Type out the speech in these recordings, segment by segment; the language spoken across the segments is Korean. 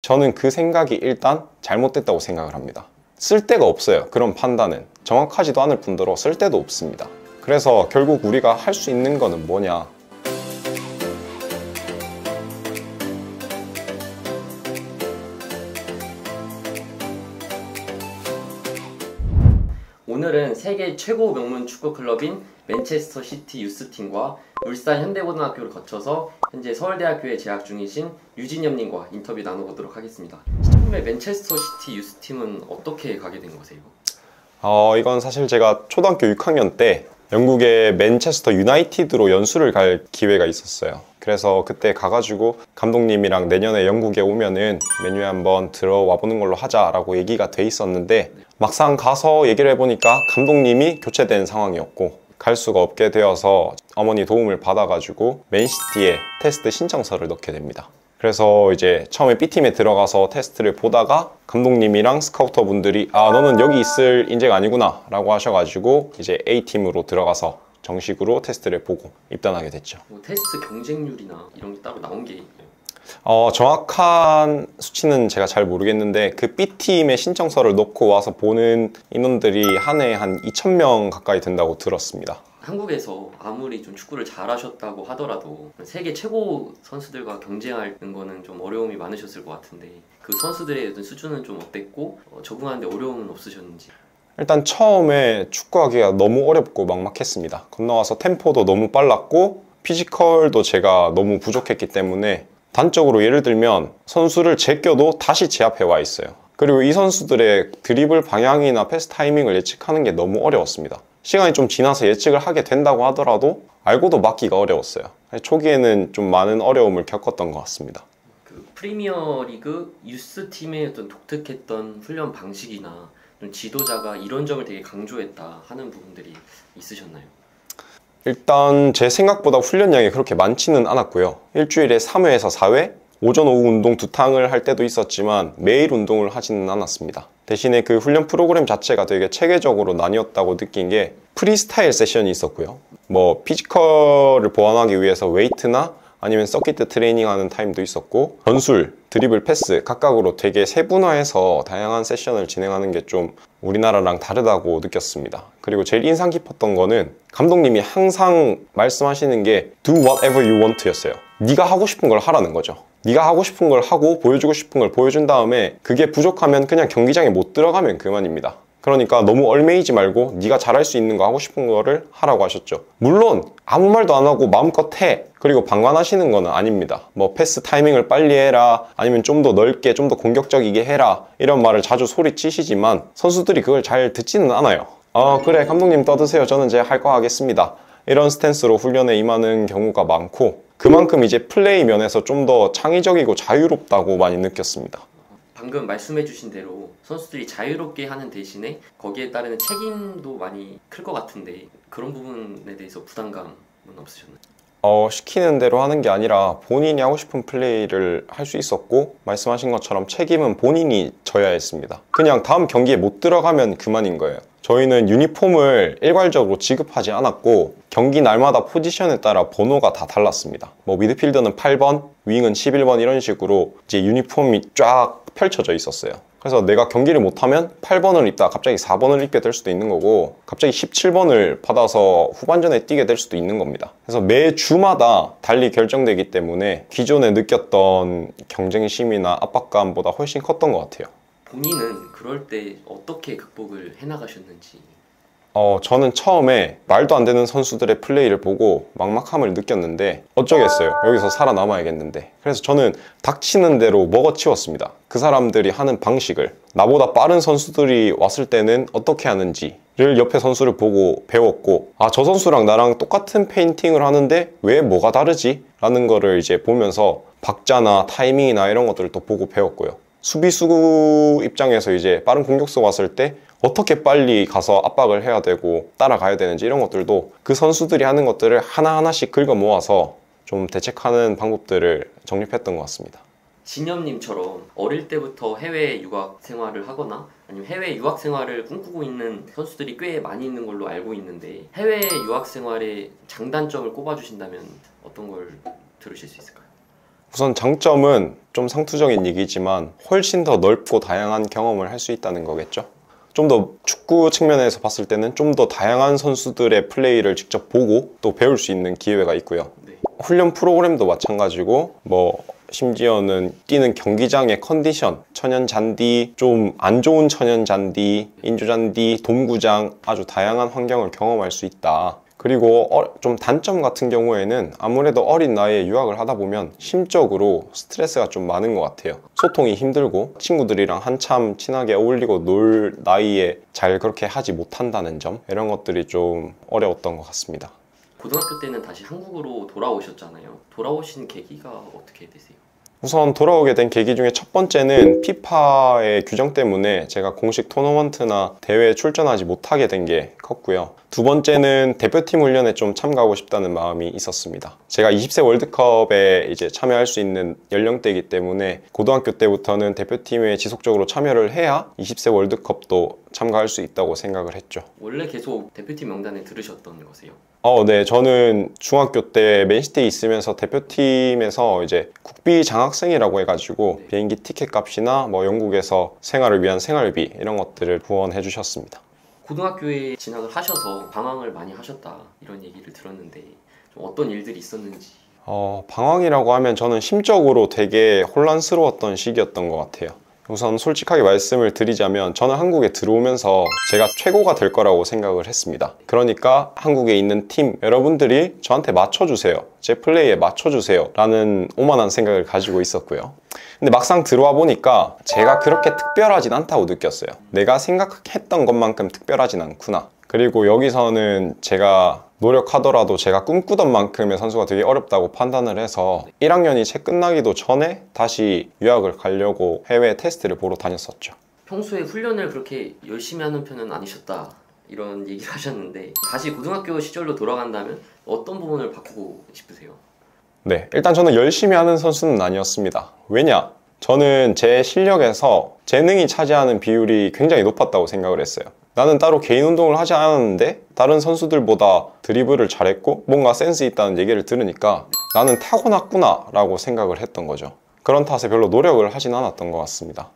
저는 그 생각이 일단 잘못됐다고 생각을 합니다. 쓸데가 없어요. 그런 판단은 정확하지도 않을 뿐더러 쓸데도 없습니다. 그래서 결국 우리가 할 수 있는 거는 뭐냐, 오늘은 세계 최고 명문 축구 클럽인 맨체스터 시티 유스팀과 울산 현대고등학교를 거쳐서 현재 서울대학교에 재학 중이신 유진엽님과 인터뷰 나눠보도록 하겠습니다. 처음에 맨체스터 시티 유스팀은 어떻게 가게 된 거세요? 이건 사실 제가 초등학교 6학년 때 영국의 맨체스터 유나이티드로 연수를 갈 기회가 있었어요. 그래서 그때 가가지고 감독님이랑 내년에 영국에 오면은 맨유에 한번 들어와 보는 걸로 하자라고 얘기가 돼 있었는데, 막상 가서 얘기를 해보니까 감독님이 교체된 상황이었고 갈 수가 없게 되어서 어머니 도움을 받아가지고 맨시티에 테스트 신청서를 넣게 됩니다. 그래서 이제 처음에 B팀에 들어가서 테스트를 보다가 감독님이랑 스카우터 분들이 너는 여기 있을 인재가 아니구나 라고 하셔가지고 이제 A팀으로 들어가서 정식으로 테스트를 보고 입단하게 됐죠. 테스트 경쟁률이나 이런 게 따로 나온 게 있나요? 정확한 수치는 제가 잘 모르겠는데 그 B팀에 신청서를 넣고 와서 보는 인원들이 한 해에 한 2,000명 가까이 된다고 들었습니다. 한국에서 아무리 좀 축구를 잘하셨다고 하더라도 세계 최고 선수들과 경쟁하는 거는 좀 어려움이 많으셨을 것 같은데, 그 선수들의 어떤 수준은 좀 어땠고 적응하는데 어려움은 없으셨는지? 일단 처음에 축구하기가 너무 어렵고 막막했습니다. 건너와서 템포도 너무 빨랐고 피지컬도 제가 너무 부족했기 때문에, 단적으로 예를 들면 선수를 제껴도 다시 제 앞에 와 있어요. 그리고 이 선수들의 드리블 방향이나 패스 타이밍을 예측하는 게 너무 어려웠습니다. 시간이 좀 지나서 예측을 하게 된다고 하더라도 알고도 막기가 어려웠어요. 초기에는 좀 많은 어려움을 겪었던 것 같습니다. 그 프리미어 리그 유스 팀의 어떤 독특했던 훈련 방식이나 좀 지도자가 이런 점을 되게 강조했다 하는 부분들이 있으셨나요? 일단 제 생각보다 훈련량이 그렇게 많지는 않았고요. 일주일에 3회에서 4회, 오전 오후 운동 2탕을 할 때도 있었지만 매일 운동을 하지는 않았습니다. 대신에 그 훈련 프로그램 자체가 되게 체계적으로 나뉘었다고 느낀 게, 프리스타일 세션이 있었고요. 피지컬을 보완하기 위해서 웨이트나 아니면 서킷 트레이닝하는 타임도 있었고, 전술, 드리블, 패스 각각으로 되게 세분화해서 다양한 세션을 진행하는 게 좀 우리나라랑 다르다고 느꼈습니다. 그리고 제일 인상 깊었던 거는 감독님이 항상 말씀하시는 게 Do whatever you want 였어요. 네가 하고 싶은 걸 하라는 거죠. 네가 하고 싶은 걸 하고 보여주고 싶은 걸 보여준 다음에 그게 부족하면 그냥 경기장에 못 들어가면 그만입니다. 그러니까 너무 얽매이지 말고 네가 잘할 수 있는 거, 하고 싶은 거를 하라고 하셨죠. 물론 아무 말도 안 하고 마음껏 해, 그리고 방관하시는 거는 아닙니다. 패스 타이밍을 빨리 해라, 아니면 좀 더 넓게 좀 더 공격적이게 해라, 이런 말을 자주 소리치시지만 선수들이 그걸 잘 듣지는 않아요. 그래 감독님 떠드세요, 저는 이제 할 거 하겠습니다, 이런 스탠스로 훈련에 임하는 경우가 많고, 그만큼 이제 플레이 면에서 좀 더 창의적이고 자유롭다고 많이 느꼈습니다. 방금 말씀해주신 대로 선수들이 자유롭게 하는 대신에 거기에 따르는 책임도 많이 클 것 같은데, 그런 부분에 대해서 부담감은 없으셨나요? 시키는 대로 하는 게 아니라 본인이 하고 싶은 플레이를 할 수 있었고, 말씀하신 것처럼 책임은 본인이 져야 했습니다. 그냥 다음 경기에 못 들어가면 그만인 거예요. 저희는 유니폼을 일괄적으로 지급하지 않았고 경기 날마다 포지션에 따라 번호가 다 달랐습니다. 미드필더는 8번, 윙은 11번, 이런 식으로 이제 유니폼이 쫙 펼쳐져 있었어요. 그래서 내가 경기를 못하면 8번을 입다가 갑자기 4번을 입게 될 수도 있는 거고, 갑자기 17번을 받아서 후반전에 뛰게 될 수도 있는 겁니다. 그래서 매 주마다 달리 결정되기 때문에 기존에 느꼈던 경쟁심이나 압박감보다 훨씬 컸던 것 같아요. 본인은 그럴 때 어떻게 극복을 해나가셨는지? 저는 처음에 말도 안 되는 선수들의 플레이를 보고 막막함을 느꼈는데 어쩌겠어요. 여기서 살아남아야겠는데. 그래서 저는 닥치는 대로 먹어치웠습니다. 그 사람들이 하는 방식을, 나보다 빠른 선수들이 왔을 때는 어떻게 하는지를 옆에 선수를 보고 배웠고, 저 선수랑 나랑 똑같은 페인팅을 하는데 왜 뭐가 다르지? 라는 거를 이제 보면서 박자나 타이밍이나 이런 것들을 또 보고 배웠고요. 수비수 입장에서 이제 빠른 공격수 왔을 때 어떻게 빨리 가서 압박을 해야 되고 따라가야 되는지, 이런 것들도 그 선수들이 하는 것들을 하나하나씩 긁어 모아서 좀 대책하는 방법들을 정립했던 것 같습니다. 진엽님처럼 어릴 때부터 해외 유학 생활을 하거나 아니면 해외 유학 생활을 꿈꾸고 있는 선수들이 꽤 많이 있는 걸로 알고 있는데, 해외 유학 생활의 장단점을 꼽아주신다면 어떤 걸 들으실 수 있을까요? 우선 장점은 좀 상투적인 얘기지만 훨씬 더 넓고 다양한 경험을 할 수 있다는 거겠죠. 좀 더 축구 측면에서 봤을 때는 좀 더 다양한 선수들의 플레이를 직접 보고 또 배울 수 있는 기회가 있고요. 네. 훈련 프로그램도 마찬가지고 심지어는 뛰는 경기장의 컨디션, 천연잔디, 좀 안 좋은 천연잔디, 인조잔디, 돔구장 아주 다양한 환경을 경험할 수 있다. 그리고 좀 단점 같은 경우에는 아무래도 어린 나이에 유학을 하다 보면 심적으로 스트레스가 좀 많은 것 같아요. 소통이 힘들고 친구들이랑 한참 친하게 어울리고 놀 나이에 잘 그렇게 하지 못한다는 점, 이런 것들이 좀 어려웠던 것 같습니다. 고등학교 때는 다시 한국으로 돌아오셨잖아요. 돌아오신 계기가 어떻게 되세요? 우선 돌아오게 된 계기 중에 첫 번째는 피파의 규정 때문에 제가 공식 토너먼트나 대회에 출전하지 못하게 된 게 컸고요. 두 번째는 대표팀 훈련에 좀 참가하고 싶다는 마음이 있었습니다. 제가 20세 월드컵에 이제 참여할 수 있는 연령대이기 때문에 고등학교 때부터는 대표팀에 지속적으로 참여를 해야 20세 월드컵도 참가할 수 있다고 생각을 했죠. 원래 계속 대표팀 명단에 들으셨던 거세요? 네. 저는 중학교 때 맨시티에 있으면서 대표팀에서 이제 국비 장학생이라고 해가지고 비행기 티켓 값이나 영국에서 생활을 위한 생활비 이런 것들을 후원해 주셨습니다. 고등학교에 진학을 하셔서 방황을 많이 하셨다 이런 얘기를 들었는데 좀 어떤 일들이 있었는지. 방황이라고 하면 저는 심적으로 되게 혼란스러웠던 시기였던 것 같아요. 우선 솔직하게 말씀을 드리자면 저는 한국에 들어오면서 제가 최고가 될 거라고 생각을 했습니다. 그러니까 한국에 있는 팀 여러분들이 저한테 맞춰주세요, 제 플레이에 맞춰주세요 라는 오만한 생각을 가지고 있었고요. 근데 막상 들어와 보니까 제가 그렇게 특별하진 않다고 느꼈어요. 내가 생각했던 것만큼 특별하진 않구나. 그리고 여기서는 제가 노력하더라도 제가 꿈꾸던 만큼의 선수가 되게 어렵다고 판단을 해서 1학년이 채 끝나기도 전에 다시 유학을 가려고 해외 테스트를 보러 다녔었죠. 평소에 훈련을 그렇게 열심히 하는 편은 아니셨다 이런 얘기를 하셨는데 다시 고등학교 시절로 돌아간다면 어떤 부분을 바꾸고 싶으세요? 네, 일단 저는 열심히 하는 선수는 아니었습니다. 왜냐? 저는 제 실력에서 재능이 차지하는 비율이 굉장히 높았다고 생각을 했어요. 나는 따로 개인 운동을 하지 않았는데 다른 선수들보다 드리블을 잘했고 뭔가 센스 있다는 얘기를 들으니까 나는 타고났구나 라고 생각을 했던 거죠. 그런 탓에 별로 노력을 하진 않았던 것 같습니다.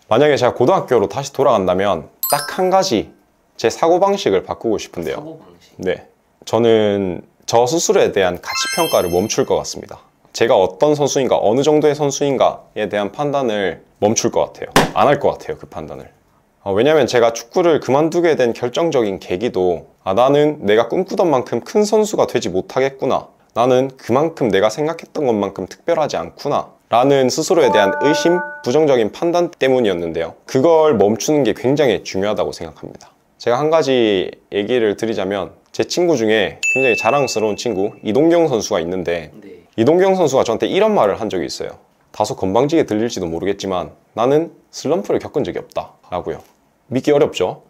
만약에 제가 고등학교로 다시 돌아간다면 딱 한 가지 제 사고방식을 바꾸고 싶은데요. 사고방식? 네, 저는 저 스스로에 대한 가치평가를 멈출 것 같습니다. 제가 어떤 선수인가, 어느 정도의 선수인가에 대한 판단을 멈출 것 같아요. 안 할 것 같아요, 그 판단을. 왜냐면 제가 축구를 그만두게 된 결정적인 계기도 나는 내가 꿈꾸던 만큼 큰 선수가 되지 못하겠구나, 나는 그만큼 내가 생각했던 것만큼 특별하지 않구나 라는 스스로에 대한 의심, 부정적인 판단 때문이었는데요. 그걸 멈추는 게 굉장히 중요하다고 생각합니다. 제가 한 가지 얘기를 드리자면 제 친구 중에 굉장히 자랑스러운 친구 이동경 선수가 있는데 네. 이동경 선수가 저한테 이런 말을 한 적이 있어요. 다소 건방지게 들릴지도 모르겠지만 나는 슬럼프를 겪은 적이 없다 라고요. 믿기 어렵죠?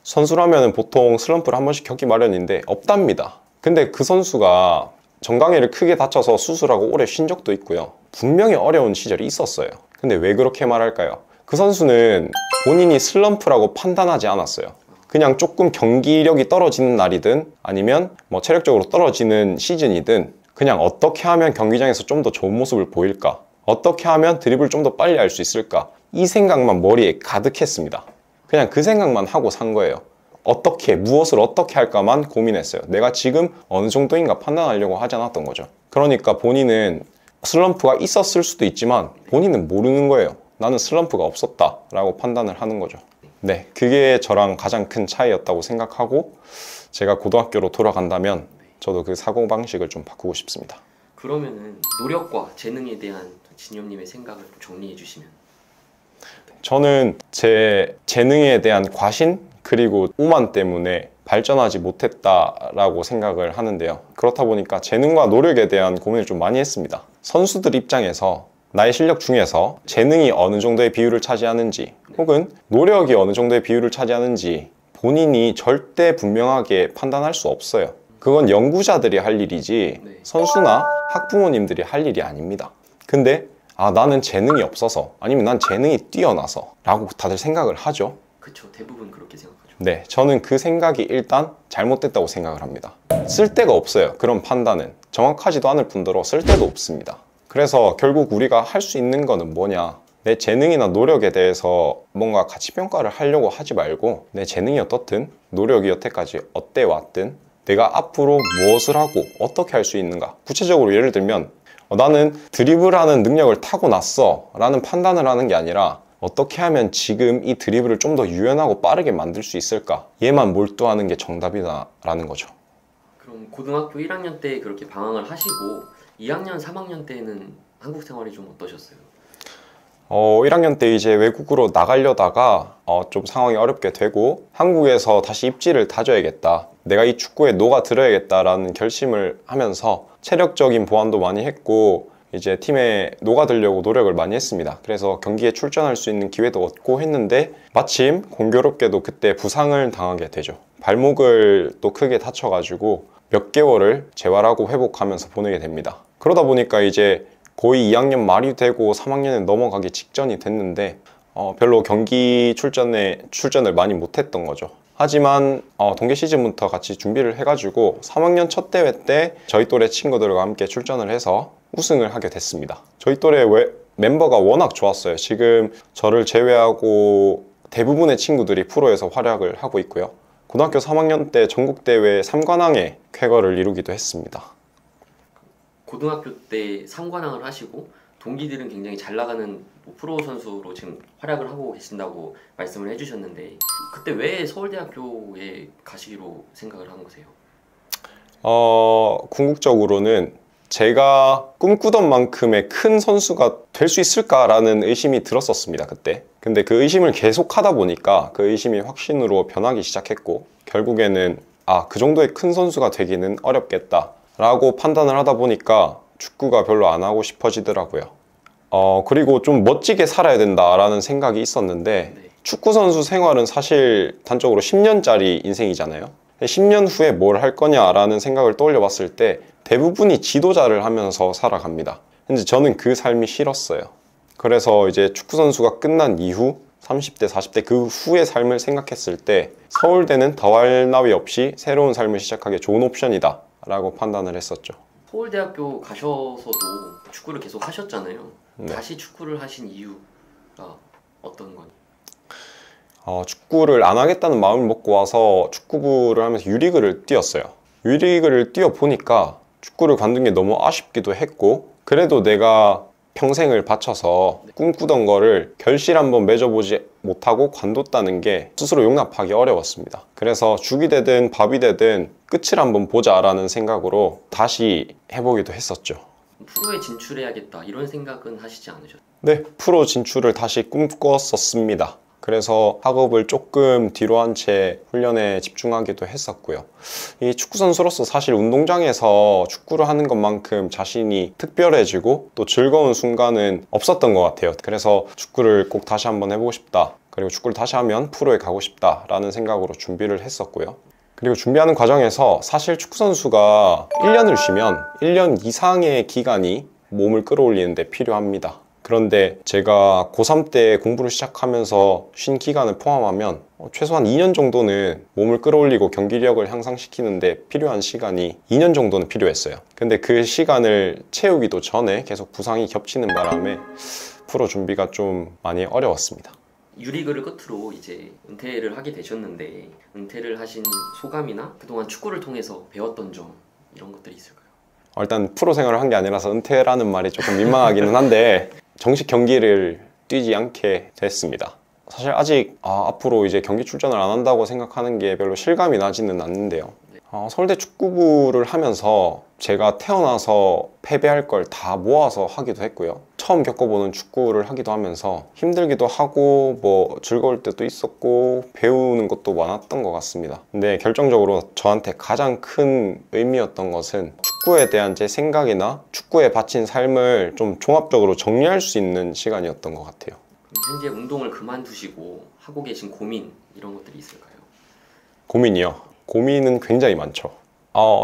선수라면 보통 슬럼프를 한 번씩 겪기 마련인데 없답니다. 근데 그 선수가 정강이를 크게 다쳐서 수술하고 오래 쉰 적도 있고요. 분명히 어려운 시절이 있었어요. 근데 왜 그렇게 말할까요? 그 선수는 본인이 슬럼프라고 판단하지 않았어요. 그냥 조금 경기력이 떨어지는 날이든 아니면 체력적으로 떨어지는 시즌이든 그냥 어떻게 하면 경기장에서 좀 더 좋은 모습을 보일까? 어떻게 하면 드리블 좀 더 빨리 할 수 있을까? 이 생각만 머리에 가득했습니다. 그냥 그 생각만 하고 산 거예요. 무엇을 어떻게 할까만 고민했어요. 내가 지금 어느 정도인가 판단하려고 하지 않았던 거죠. 그러니까 본인은 슬럼프가 있었을 수도 있지만 본인은 모르는 거예요. 나는 슬럼프가 없었다 라고 판단을 하는 거죠. 네, 그게 저랑 가장 큰 차이였다고 생각하고 제가 고등학교로 돌아간다면 저도 그 사고방식을 좀 바꾸고 싶습니다. 그러면은 노력과 재능에 대한 진엽님의 생각을 정리해 주시면. 저는 제 재능에 대한 과신 그리고 오만 때문에 발전하지 못했다라고 생각을 하는데요. 그렇다 보니까 재능과 노력에 대한 고민을 좀 많이 했습니다. 선수들 입장에서 나의 실력 중에서 재능이 어느 정도의 비율을 차지하는지 혹은 노력이 어느 정도의 비율을 차지하는지 본인이 절대 분명하게 판단할 수 없어요. 그건 연구자들이 할 일이지 선수나 학부모님들이 할 일이 아닙니다. 근데 나는 재능이 없어서 아니면 난 재능이 뛰어나서 라고 다들 생각을 하죠. 그쵸, 대부분 그렇게 생각하죠. 네, 저는 그 생각이 일단 잘못됐다고 생각을 합니다. 쓸데가 없어요. 그런 판단은 정확하지도 않을 뿐더러 쓸데도 없습니다. 그래서 결국 우리가 할 수 있는 거는 뭐냐, 내 재능이나 노력에 대해서 뭔가 가치평가를 하려고 하지 말고 내 재능이 어떻든 노력이 여태까지 어때 왔든 내가 앞으로 무엇을 하고 어떻게 할 수 있는가. 구체적으로 예를 들면 나는 드리블하는 능력을 타고났어 라는 판단을 하는 게 아니라 어떻게 하면 지금 이 드리블을 좀 더 유연하고 빠르게 만들 수 있을까, 얘만 몰두하는 게 정답이다 라는 거죠. 그럼 고등학교 1학년 때 그렇게 방황을 하시고 2학년, 3학년 때는 한국 생활이 좀 어떠셨어요? 1학년 때 이제 외국으로 나가려다가 좀 상황이 어렵게 되고 한국에서 다시 입지를 다져야겠다, 내가 이 축구에 녹아들어야겠다라는 결심을 하면서 체력적인 보완도 많이 했고 이제 팀에 녹아들려고 노력을 많이 했습니다. 그래서 경기에 출전할 수 있는 기회도 얻고 했는데 마침 공교롭게도 그때 부상을 당하게 되죠. 발목을 또 크게 다쳐가지고 몇 개월을 재활하고 회복하면서 보내게 됩니다. 그러다 보니까 이제 거의 2학년 말이 되고 3학년에 넘어가기 직전이 됐는데 별로 경기 출전을 많이 못했던 거죠. 하지만 동계 시즌부터 같이 준비를 해가지고 3학년 첫 대회 때 저희 또래 친구들과 함께 출전을 해서 우승을 하게 됐습니다. 저희 또래 멤버가 워낙 좋았어요. 지금 저를 제외하고 대부분의 친구들이 프로에서 활약을 하고 있고요. 고등학교 3학년 때 전국대회 3관왕의 쾌거를 이루기도 했습니다. 고등학교 때 3관왕을 하시고 동기들은 굉장히 잘 나가는 프로 선수로 지금 활약을 하고 계신다고 말씀을 해주셨는데 그때 왜 서울대학교에 가시기로 생각을 한 거세요? 궁극적으로는 제가 꿈꾸던 만큼의 큰 선수가 될 수 있을까라는 의심이 들었었습니다, 그때. 근데 그 의심을 계속 하다 보니까 그 의심이 확신으로 변하기 시작했고 결국에는 그 정도의 큰 선수가 되기는 어렵겠다 라고 판단을 하다 보니까 축구가 별로 안 하고 싶어지더라고요. 그리고 좀 멋지게 살아야 된다라는 생각이 있었는데 축구 선수 생활은 사실 단적으로 10년짜리 인생이잖아요. 10년 후에 뭘 할 거냐라는 생각을 떠올려 봤을 때 대부분이 지도자를 하면서 살아갑니다. 근데 저는 그 삶이 싫었어요. 그래서 이제 축구 선수가 끝난 이후 30대, 40대 그 후의 삶을 생각했을 때 서울대는 더할 나위 없이 새로운 삶을 시작하기에 좋은 옵션이다 라고 판단을 했었죠. 서울대학교 가셔서도 축구를 계속 하셨잖아요. 네. 다시 축구를 하신 이유가 어떤 거니? 축구를 안 하겠다는 마음을 먹고 와서 축구부를 하면서 유리그를 뛰었어요. 유리그를 뛰어보니까 축구를 관둔 게 너무 아쉽기도 했고 그래도 내가 평생을 바쳐서 꿈꾸던 거를 결실 한번 맺어보지 못하고 관뒀다는 게 스스로 용납하기 어려웠습니다. 그래서 죽이 되든 밥이 되든 끝을 한번 보자라는 생각으로 다시 해보기도 했었죠. 프로에 진출해야겠다 이런 생각은 하시지 않으셨어요? 네, 프로 진출을 다시 꿈꿨었습니다. 그래서 학업을 조금 뒤로 한 채 훈련에 집중하기도 했었고요. 이 축구 선수로서 사실 운동장에서 축구를 하는 것만큼 자신이 특별해지고 또 즐거운 순간은 없었던 것 같아요. 그래서 축구를 꼭 다시 한번 해보고 싶다. 그리고 축구를 다시 하면 프로에 가고 싶다라는 생각으로 준비를 했었고요. 그리고 준비하는 과정에서 사실 축구 선수가 1년을 쉬면 1년 이상의 기간이 몸을 끌어올리는 데 필요합니다. 그런데 제가 고3 때 공부를 시작하면서 쉰 기간을 포함하면 최소한 2년 정도는 몸을 끌어올리고 경기력을 향상시키는데 필요한 시간이 2년 정도는 필요했어요. 근데 그 시간을 채우기도 전에 계속 부상이 겹치는 바람에 프로 준비가 좀 많이 어려웠습니다. 유리그를 끝으로 이제 은퇴를 하게 되셨는데 은퇴를 하신 소감이나 그동안 축구를 통해서 배웠던 점 이런 것들이 있을까요? 일단 프로 생활을 한 게 아니라서 은퇴라는 말이 조금 민망하기는 한데 정식 경기를 뛰지 않게 됐습니다. 사실 아직 앞으로 이제 경기 출전을 안 한다고 생각하는 게 별로 실감이 나지는 않는데요. 서울대 축구부를 하면서 제가 태어나서 패배할 걸 다 모아서 하기도 했고요. 처음 겪어보는 축구를 하기도 하면서 힘들기도 하고 뭐 즐거울 때도 있었고 배우는 것도 많았던 것 같습니다. 근데 결정적으로 저한테 가장 큰 의미였던 것은 축구에 대한 제 생각이나 축구에 바친 삶을 좀 종합적으로 정리할 수 있는 시간이었던 것 같아요. 현재 운동을 그만두시고 하고 계신 고민 이런 것들이 있을까요? 고민이요? 고민은 굉장히 많죠.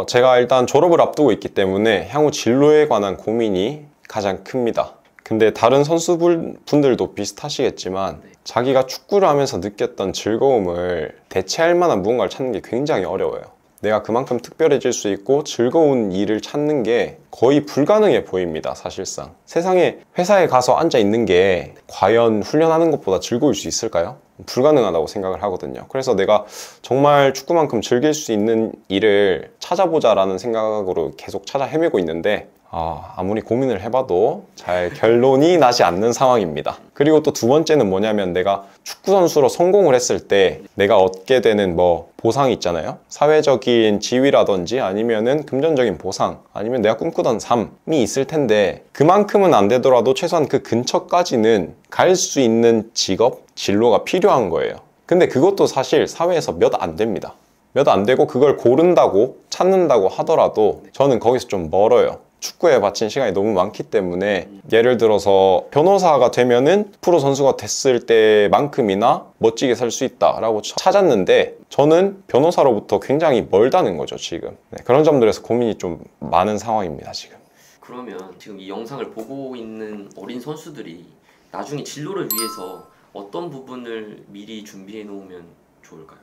제가 일단 졸업을 앞두고 있기 때문에 향후 진로에 관한 고민이 가장 큽니다. 근데 다른 선수분들도 비슷하시겠지만 자기가 축구를 하면서 느꼈던 즐거움을 대체할 만한 무언가를 찾는 게 굉장히 어려워요. 내가 그만큼 특별해질 수 있고 즐거운 일을 찾는 게 거의 불가능해 보입니다, 사실상. 세상에 회사에 가서 앉아 있는 게 과연 훈련하는 것보다 즐거울 수 있을까요? 불가능하다고 생각을 하거든요. 그래서 내가 정말 축구만큼 즐길 수 있는 일을 찾아보자라는 생각으로 계속 찾아 헤매고 있는데 아무리 고민을 해봐도 잘 결론이 나지 않는 상황입니다. 그리고 또 두 번째는 뭐냐면 내가 축구선수로 성공을 했을 때 내가 얻게 되는 보상이 있잖아요. 사회적인 지위라든지 아니면은 금전적인 보상, 아니면 내가 꿈꾸던 삶이 있을 텐데 그만큼은 안 되더라도 최소한 그 근처까지는 갈 수 있는 직업, 진로가 필요한 거예요. 근데 그것도 사실 사회에서 몇 안 됩니다. 몇 안 되고 그걸 고른다고 찾는다고 하더라도 저는 거기서 좀 멀어요. 축구에 바친 시간이 너무 많기 때문에 예를 들어서 변호사가 되면은 프로 선수가 됐을 때만큼이나 멋지게 살 수 있다라고 찾았는데 저는 변호사로부터 굉장히 멀다는 거죠, 지금. 그런 점들에서 고민이 좀 많은 상황입니다, 지금. 그러면 지금 이 영상을 보고 있는 어린 선수들이 나중에 진로를 위해서 어떤 부분을 미리 준비해 놓으면 좋을까요?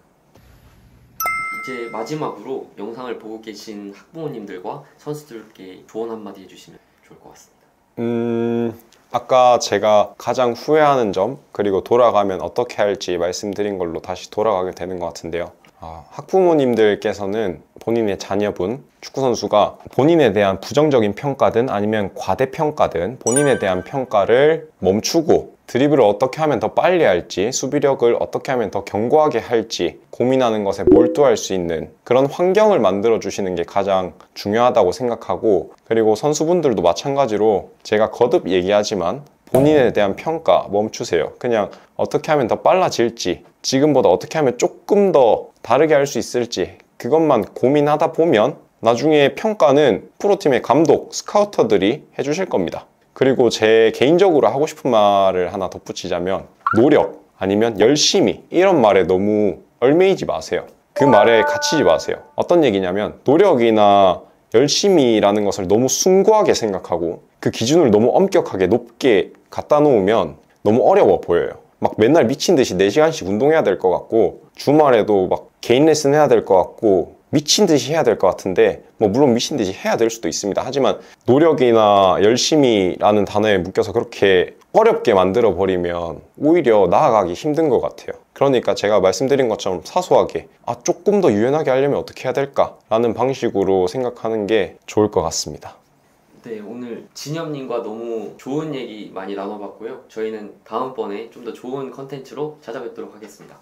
이제 마지막으로 영상을 보고 계신 학부모님들과 선수들께 조언 한마디 해주시면 좋을 것 같습니다. 아까 제가 가장 후회하는 점, 그리고 돌아가면 어떻게 할지 말씀드린 걸로 다시 돌아가게 되는 것 같은데요. 학부모님들께서는 본인의 자녀분, 축구선수가 본인에 대한 부정적인 평가든 아니면 과대평가든 본인에 대한 평가를 멈추고 드리블을 어떻게 하면 더 빨리 할지, 수비력을 어떻게 하면 더 견고하게 할지 고민하는 것에 몰두할 수 있는 그런 환경을 만들어 주시는 게 가장 중요하다고 생각하고, 그리고 선수분들도 마찬가지로 제가 거듭 얘기하지만 본인에 대한 평가 멈추세요. 그냥 어떻게 하면 더 빨라질지, 지금보다 어떻게 하면 조금 더 다르게 할 수 있을지 그것만 고민하다 보면 나중에 평가는 프로팀의 감독, 스카우터들이 해주실 겁니다. 그리고 제 개인적으로 하고 싶은 말을 하나 덧붙이자면 노력 아니면 열심히 이런 말에 너무 얽매이지 마세요. 그 말에 갇히지 마세요. 어떤 얘기냐면 노력이나 열심히라는 것을 너무 숭고하게 생각하고 그 기준을 너무 엄격하게 높게 갖다 놓으면 너무 어려워 보여요. 막 맨날 미친 듯이 4시간씩 운동해야 될 것 같고 주말에도 막 개인 레슨 해야 될 것 같고 미친 듯이 해야 될 것 같은데 물론 미친 듯이 해야 될 수도 있습니다. 하지만 노력이나 열심히라는 단어에 묶여서 그렇게 어렵게 만들어 버리면 오히려 나아가기 힘든 것 같아요. 그러니까 제가 말씀드린 것처럼 사소하게 조금 더 유연하게 하려면 어떻게 해야 될까라는 방식으로 생각하는 게 좋을 것 같습니다. 네, 오늘 진엽님과 너무 좋은 얘기 많이 나눠봤고요. 저희는 다음번에 좀 더 좋은 컨텐츠로 찾아뵙도록 하겠습니다.